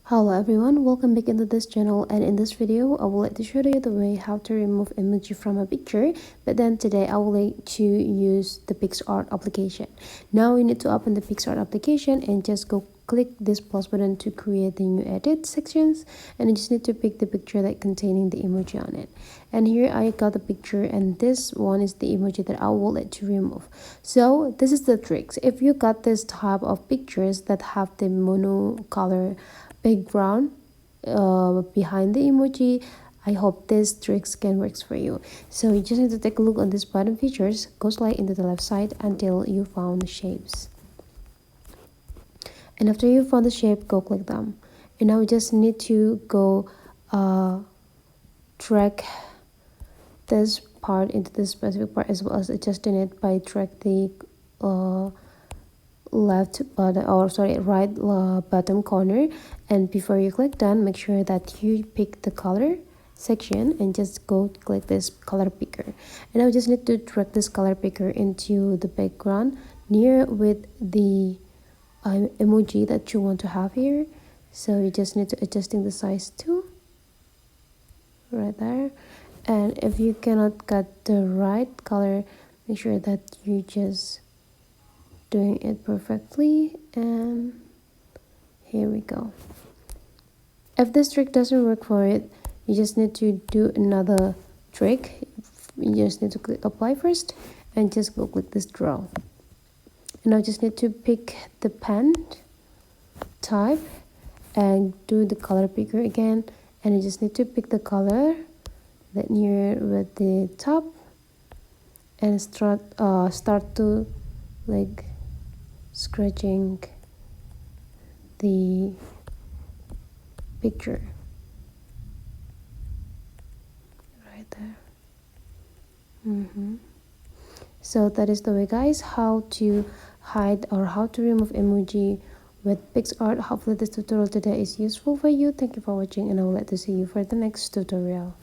Hello everyone, welcome back into this channel, and in this video I would like to show you the way how to remove emoji from a picture. But then today I would like to use the Picsart application. Now you need to open the Picsart application and just go click this plus button to create the new edit sections, and you just need to pick the picture that containing the emoji on it. And here I got the picture, and this one is the emoji that I will like to remove. So this is the tricks. If you got this type of pictures that have the mono color background behind the emoji, I hope this tricks can works for you. So you just need to take a look on this button features, go slide into the left side until you found the shapes, and after you found the shape, go click them. And now we just need to go drag this part into this specific part, as well as adjusting it by drag the left button, or sorry, right bottom corner. And before you click done, make sure that you pick the color section and just go click this color picker. And I just need to drag this color picker into the background near with the emoji that you want to have here. So you just need to adjusting the size too, right there. And if you cannot get the right color, make sure that you just doing it perfectly. And here we go. If this trick doesn't work for it, you just need to do another trick. You just need to click apply first and just go click this draw. And I just need to pick the pen type and do the color picker again, and you just need to pick the color that near with the top and start to like scratching the picture right there. So that is the way, guys, how to hide or how to remove emoji with Picsart. Hopefully this tutorial today is useful for you. Thank you for watching, and I would like to see you for the next tutorial.